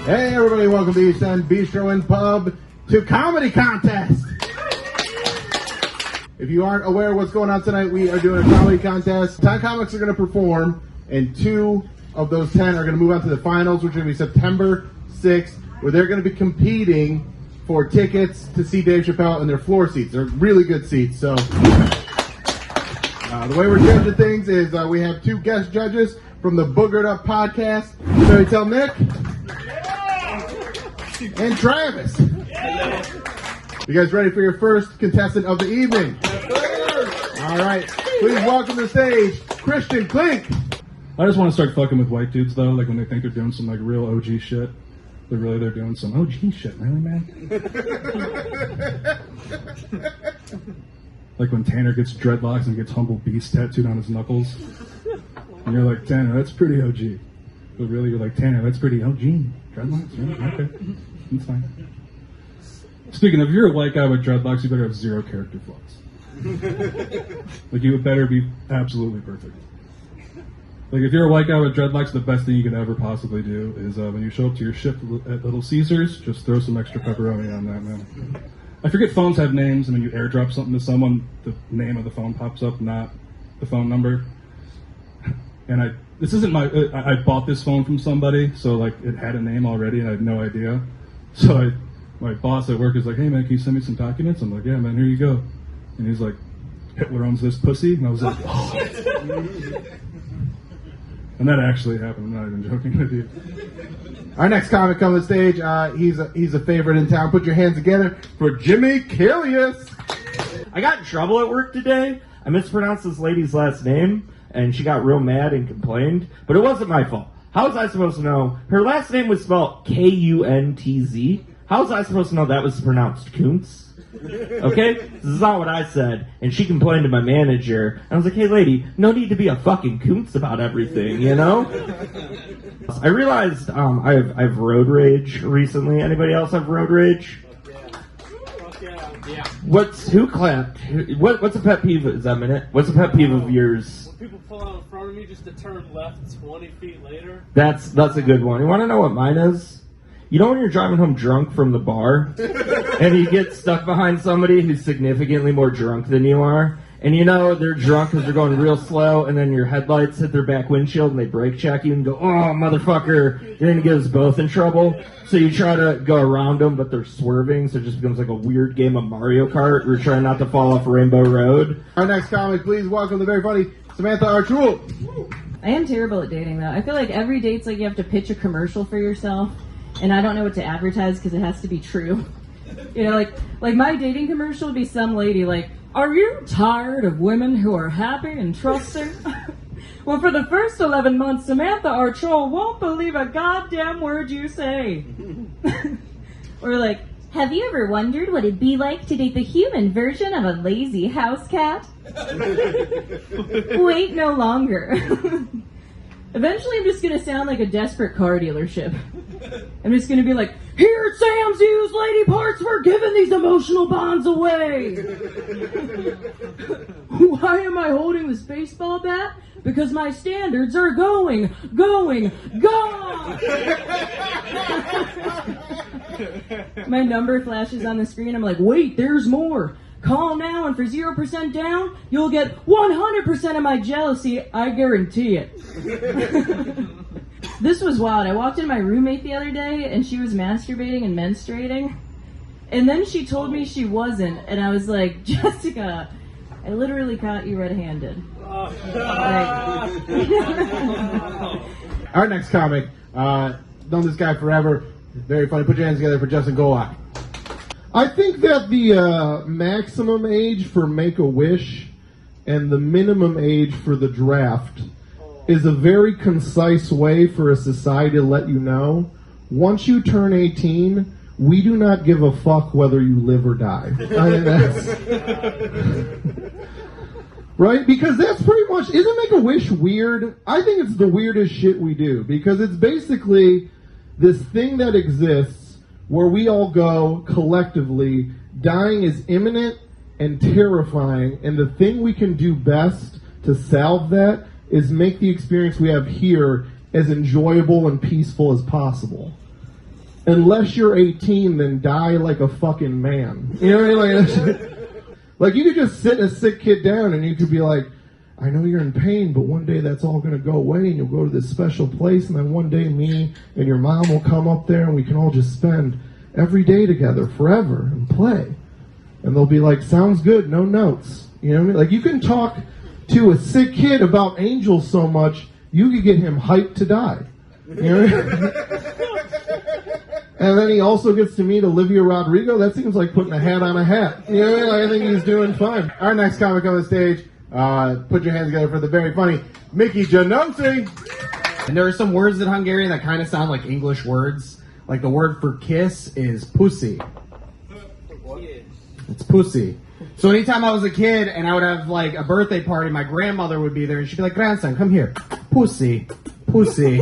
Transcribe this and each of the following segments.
Hey everybody, welcome to East End Bistro and Pub to Comedy Contest. If you aren't aware of what's going on tonight, we are doing a comedy contest. 10 comics are going to perform, and 2 of those 10 are going to move on to the finals, which are going to be September 6th, where they're going to be competing for tickets to see Dave Chappelle in their floor seats. They're really good seats. So the way we're judging things is we have 2 guest judges from the Boogered Up podcast, Fairy Tale Nick and Travis. You guys ready for your first contestant of the evening? All right, please welcome to the stage, Christian Klink. I just want to start fucking with white dudes though, like when they think they're doing some like real OG shit. They're doing some OG shit, really, man? Like when Tanner gets dreadlocks and gets Humble Beast tattooed on his knuckles. And you're like, Tanner, that's pretty OG. But really, you're like, Tanner, that's pretty OG. Dreadlocks? Yeah, okay. That's fine. Speaking of, if you're a white guy with dreadlocks, you better have 0 character flaws. Like, you better be absolutely perfect. Like, if you're a white guy with dreadlocks, the best thing you could ever possibly do is when you show up to your shift at Little Caesars, just throw some extra pepperoni on that, man. I forget phones have names, and when you airdrop something to someone, the name of the phone pops up, not the phone number. And I bought this phone from somebody, so like it had a name already and I had no idea. So my boss at work is like, hey man, can you send me some documents? I'm like, yeah man, here you go. And he's like, Hitler owns this pussy? And I was like, oh. And that actually happened, I'm not even joking with you. Our next comic coming to the stage, he's a favorite in town. Put your hands together for Jimmy Killius. I got in trouble at work today. I mispronounced this lady's last name, and she got real mad and complained, but it wasn't my fault. How was I supposed to know? Her last name was spelled Kuntz. How was I supposed to know that was pronounced Kuntz? Okay? This is not what I said, and she complained to my manager, and I was like, hey lady, no need to be a fucking Kuntz about everything, you know? I realized I've road rage recently. Anybody else have road rage? Yeah. Who clapped? What's a pet peeve? Is that a minute? What's a pet peeve of yours? When people pull out in front of me just to turn left 20 feet later. That's a good one. You want to know what mine is? You know when you're driving home drunk from the bar and you get stuck behind somebody who's significantly more drunk than you are, and you know they're drunk because they're going real slow, and then your headlights hit their back windshield and they brake check you and go, oh motherfucker, you're gonna get us both in trouble. So you try to go around them, but they're swerving, so it just becomes like a weird game of Mario Kart. We're trying not to fall off Rainbow Road. Our next comic, please welcome the very funny Samantha Archual. I am terrible at dating, though. I feel like every date's like you have to pitch a commercial for yourself, and I don't know what to advertise because it has to be true. You know, like my dating commercial would be some lady like, are you tired of women who are happy and trusting? Well, for the first 11 months, Samantha Archual won't believe a goddamn word you say. Or like, have you ever wondered what it'd be like to date the human version of a lazy house cat? Wait no longer. Eventually I'm just going to sound like a desperate car dealership. I'm just going to be like, here at Sam's Used Lady Parts, we're giving these emotional bonds away. Why am I holding this baseball bat? Because my standards are going. My number flashes on the screen. I'm like, wait, there's more. Call now, and for 0% down, you'll get 100% of my jealousy. I guarantee it. This was wild. I walked into my roommate the other day, and she was masturbating and menstruating. And then she told me she wasn't, and I was like, Jessica, I literally caught you red-handed. Our next comic, known this guy forever, very funny. Put your hands together for Justin Golak. I think that the maximum age for Make-A-Wish and the minimum age for the draft is a very concise way for a society to let you know, once you turn 18, we do not give a fuck whether you live or die. I mean, that's... Right? Because that's pretty much... Isn't Make-A-Wish weird? I think it's the weirdest shit we do, because it's basically this thing that exists where we all go collectively. Dying is imminent and terrifying, and the thing we can do best to salve that is make the experience we have here as enjoyable and peaceful as possible. unless you're 18, then die like a fucking man. You know what I mean? Like, you could just sit a sick kid down and you could be like, I know you're in pain, but one day that's all going to go away and you'll go to this special place, and then one day me and your mom will come up there and we can all just spend every day together forever and play. And they'll be like, sounds good, no notes. You know what I mean? Like, you can talk to a sick kid about angels so much, you could get him hyped to die. You know what I mean? And then he also gets to meet Olivia Rodrigo. That seems like putting a hat on a hat. You know what I mean? Like, I think he's doing fine. Our next comic on the stage, put your hands together for the very funny Miki Janosi. And there are some words in Hungarian that kind of sound like English words. Like the word for kiss is pussy. It's pussy. So anytime I was a kid and I would have like a birthday party, my grandmother would be there and she'd be like, grandson, come here. Pussy. Pussy.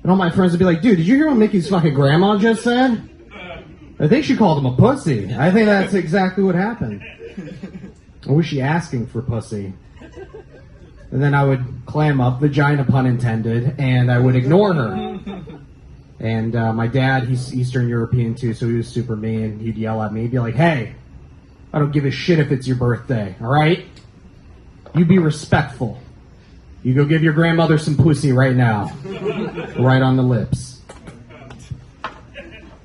And all my friends would be like, dude, did you hear what Mickey's fucking grandma just said? I think she called him a pussy. I think that's exactly what happened. Or was she asking for pussy? And then I would clam up, vagina pun intended, and I would ignore her. And my dad, he's Eastern European too, so he was super mean. He'd yell at me, he'd be like, hey, I don't give a shit if it's your birthday, alright? You be respectful. You go give your grandmother some pussy right now. Right on the lips.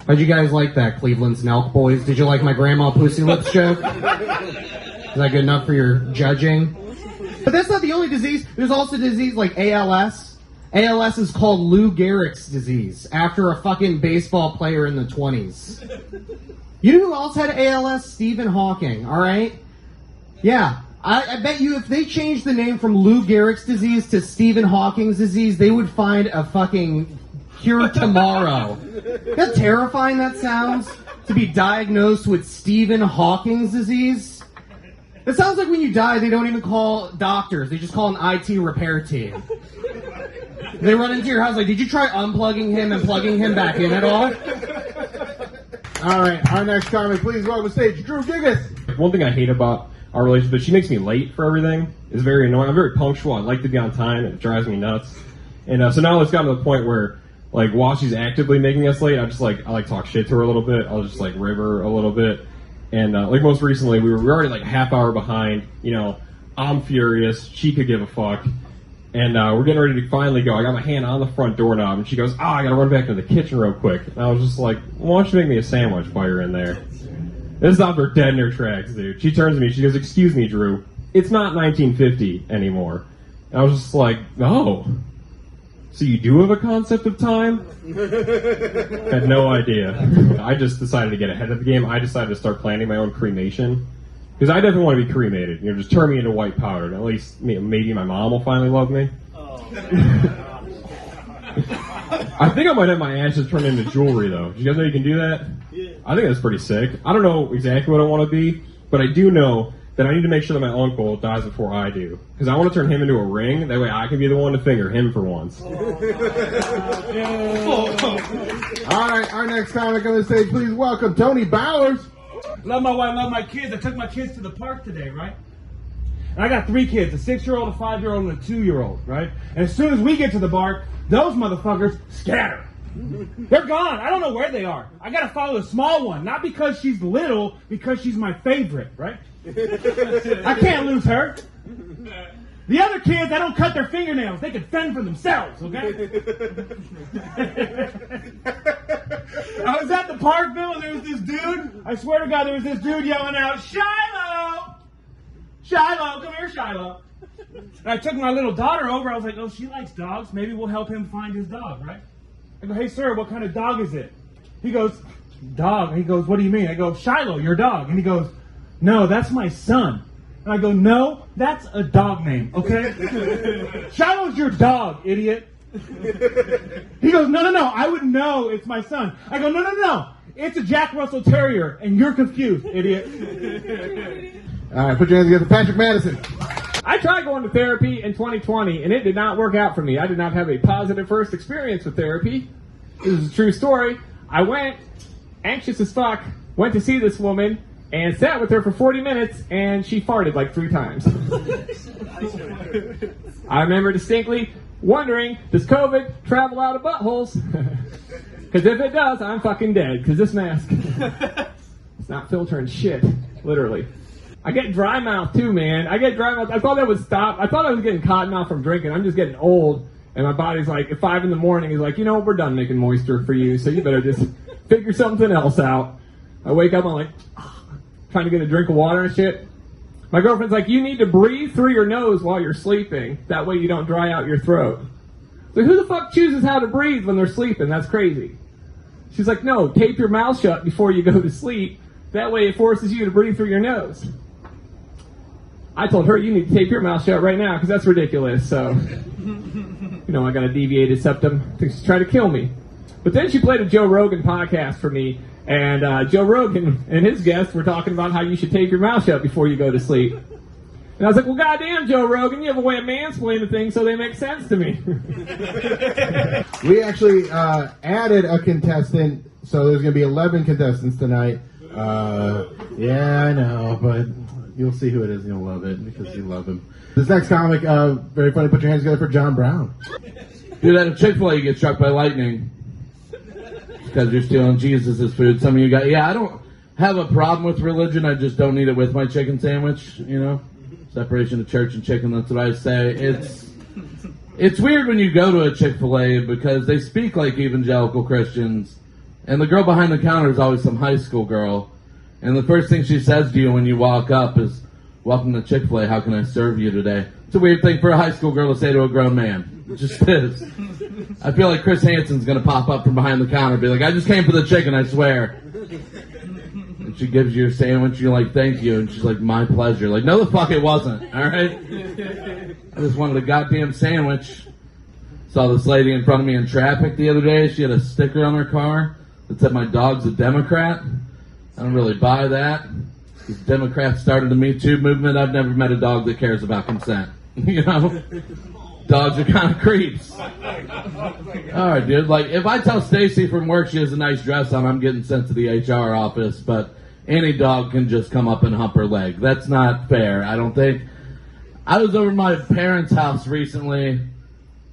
How'd you guys like that, Cleveland's Nelk boys? Did you like my grandma pussy lips joke? Is that good enough for your judging? But that's not the only disease. There's also disease like ALS. ALS is called Lou Gehrig's disease, after a fucking baseball player in the 20s. You know who else had ALS? Stephen Hawking, alright? Yeah. I bet you if they changed the name from Lou Gehrig's disease to Stephen Hawking's disease, they would find a fucking cure tomorrow. How terrifying that sounds? To be diagnosed with Stephen Hawking's disease? It sounds like when you die, they don't even call doctors. They just call an IT repair team. They run into your house like, did you try unplugging him and plugging him back in at all? All right, our next comic, please welcome to stage, Drew Gigis. One thing I hate about our relationship is she makes me late for everything. It's very annoying. I'm very punctual. I like to be on time, and it drives me nuts. And so now it's gotten to the point where, like, while she's actively making us late, I talk shit to her a little bit. I'll just, like, rib her a little bit. And, like, most recently, we were already, like, a half hour behind. You know, I'm furious. She could give a fuck. And we're getting ready to finally go. I got my hand on the front doorknob, and she goes, I gotta run back to the kitchen real quick. And I was just like, why don't you make me a sandwich while you're in there? This stopped her dead in her tracks, dude. She turns to me, she goes, excuse me, Drew. It's not 1950 anymore. And I was just like, oh. So you do have a concept of time? Had no idea. I just decided to get ahead of the game. I decided to start planning my own cremation. Because I definitely want to be cremated. You know, just turn me into white powder. And at least maybe my mom will finally love me. Oh. I think I might have my ashes turned into jewelry, though. Do you guys know you can do that? Yeah. I think that's pretty sick. I don't know exactly what I want to be, but I do know that I need to make sure that my uncle dies before I do. Because I want to turn him into a ring. That way I can be the one to finger him for once. All right, our next comic on the stage, please welcome Tony Bowers. Love my wife, love my kids. I took my kids to the park today, right? And I got 3 kids, a 6-year-old, a 5-year-old, and a 2-year-old, right? And as soon as we get to the park, those motherfuckers scatter. They're gone. I don't know where they are. I gotta follow the small one, not because she's little, because she's my favorite, right? I can't lose her. The other kids, I don't cut their fingernails. They can fend for themselves, okay? I was at the Parkville and there was this dude. I swear to God, there was this dude yelling out, Shiloh! Shiloh, come here, Shiloh. And I took my little daughter over. I was like, oh, she likes dogs. Maybe we'll help him find his dog, right? I go, hey, sir, what kind of dog is it? He goes, dog. He goes, what do you mean? I go, Shiloh, your dog. And he goes, no, that's my son. And I go, no, that's a dog name, okay? Shiloh's your dog, idiot. He goes, no, I would know it's my son. I go, no, it's a Jack Russell Terrier, and you're confused, idiot. All right, put your hands together, Patrick Madison. I tried going to therapy in 2020, and it did not work out for me. I did not have a positive first experience with therapy. This is a true story. I went, anxious as fuck, went to see this woman, and sat with her for 40 minutes, and she farted like 3 times. I remember distinctly wondering, does COVID travel out of buttholes? Because if it does, I'm fucking dead. Because this mask, it's not filtering shit, literally. I get dry mouth too, man. I get dry mouth. I thought that would stop. I thought I was getting cotton mouth from drinking. I'm just getting old. And my body's like, at 5 in the morning, he's like, you know, we're done making moisture for you, so you better just figure something else out. I wake up, I'm like, trying to get a drink of water and shit. My girlfriend's like, you need to breathe through your nose while you're sleeping. That way you don't dry out your throat. So who the fuck chooses how to breathe when they're sleeping? That's crazy. She's like, no, tape your mouth shut before you go to sleep. That way it forces you to breathe through your nose. I told her, you need to tape your mouth shut right now, because that's ridiculous. So, you know, I got a deviated septum to try to kill me. But then she played a Joe Rogan podcast for me, and Joe Rogan and his guests were talking about how you should tape your mouth shut before you go to sleep. And I was like, well, goddamn, Joe Rogan, you have a way of mansplaining things so they make sense to me. We actually added a contestant, so there's going to be 11 contestants tonight. Yeah, I know, but you'll see who it is and you'll love it because you love him. This next comic, very funny. Put your hands together for John Brown. Dude, at a Chick-fil-A, you get struck by lightning because you're stealing Jesus' food. Some of you got, I don't have a problem with religion. I just don't need it with my chicken sandwich, you know? Separation of church and chicken, that's what I say. It's weird when you go to a Chick-fil-A because they speak like evangelical Christians, and the girl behind the counter is always some high school girl, and the first thing she says to you when you walk up is, welcome to Chick-fil-A, how can I serve you today? It's a weird thing for a high school girl to say to a grown man. It just is. I feel like Chris Hansen's going to pop up from behind the counter and be like, I just came for the chicken, I swear. And she gives you your sandwich, and you're like, thank you. And she's like, my pleasure. Like, no the fuck it wasn't, all right? I just wanted a goddamn sandwich. Saw this lady in front of me in traffic the other day. She had a sticker on her car that said, my dog's a Democrat. I don't really buy that. These Democrats started the Me Too movement. I've never met a dog that cares about consent. You know? Dogs are kind of creeps. Alright, dude. Like, if I tell Stacy from work she has a nice dress on, I'm getting sent to the HR office, but any dog can just come up and hump her leg. That's not fair, I don't think. I was over at my parents' house recently,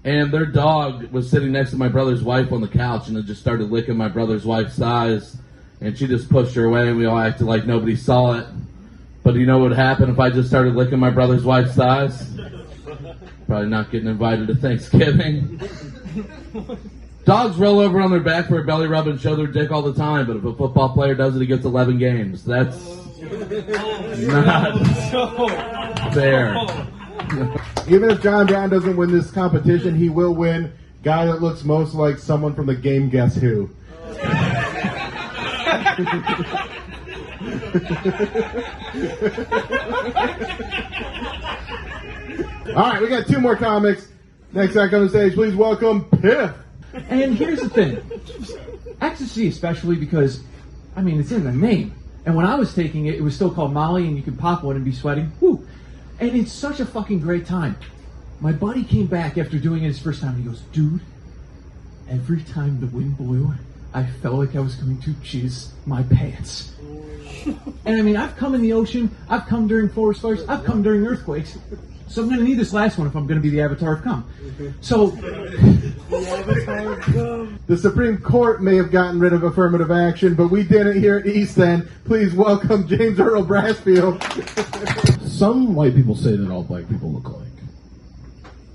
and their dog was sitting next to my brother's wife on the couch, and it just started licking my brother's wife's thighs, and she just pushed her away, and we all acted like nobody saw it. But you know what would happen if I just started licking my brother's wife's thighs? Probably not getting invited to Thanksgiving. Dogs roll over on their back for a belly rub and show their dick all the time, but if a football player does it, he gets 11 games. That's not fair. Even if John Brown doesn't win this competition, he will win guy that looks most like someone from the game Guess Who. Alright, we got 2 more comics. Next back on the stage, please welcome Piff. And here's the thing. Ecstasy especially because, I mean, it's in the name. And when I was taking it, it was still called Molly, and you could pop one and be sweating. Woo! And it's such a fucking great time. My buddy came back after doing it his first time, and he goes, dude, every time the wind blew, I felt like I was going to jizz my pants. And I mean, I've come in the ocean, I've come during forest fires, I've come during earthquakes. So I'm going to need this last one if I'm going to be the Avatar of Cum. So, the Supreme Court may have gotten rid of affirmative action, but we didn't here at East End. Please welcome James Earl Brassfield. Some white people say that all black people look alike.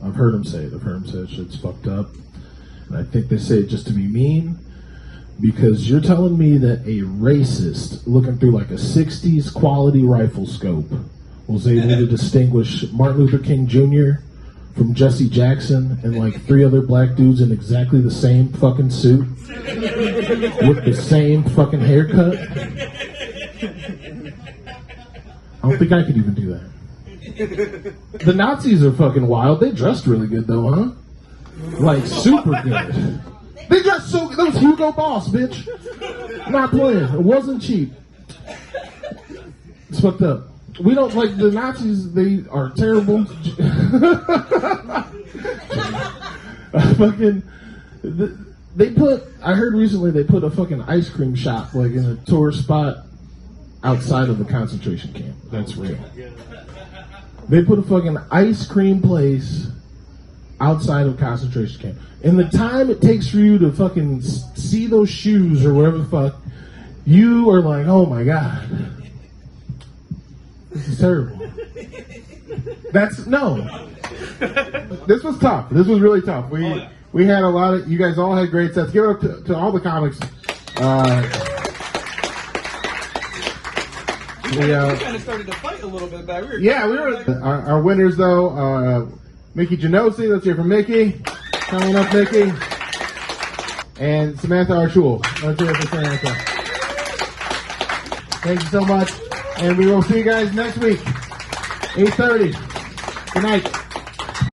I've heard them say it. I've heard them say shit's fucked up. And I think they say it just to be mean. Because you're telling me that a racist looking through like a 60s quality rifle scope was able to distinguish Martin Luther King Jr. from Jesse Jackson and like 3 other black dudes in exactly the same fucking suit with the same fucking haircut? I don't think I could even do that. The Nazis are fucking wild. They dressed really good though, huh? Like super good. They dressed so good. That was Hugo Boss, bitch. Not playing. It wasn't cheap. It's fucked up. We don't like the Nazis. They are terrible. They put. I heard recently they put a fucking ice cream shop like in a tourist spot outside of the concentration camp. That's real. They put a fucking ice cream place outside of concentration camp. And the time it takes for you to fucking see those shoes or whatever the fuck, you are like, oh my God. This is terrible. No. This was tough. This was really tough. We had a lot of, you guys all had great sets. Give it up to all the comics. We kind of started to fight a little bit back. Our winners though, Miki Janosi, let's hear from Miki. Coming up, Miki. And Samantha Archual. Let's hear from Samantha. Thank you so much. And we will see you guys next week. 8:30. Good night.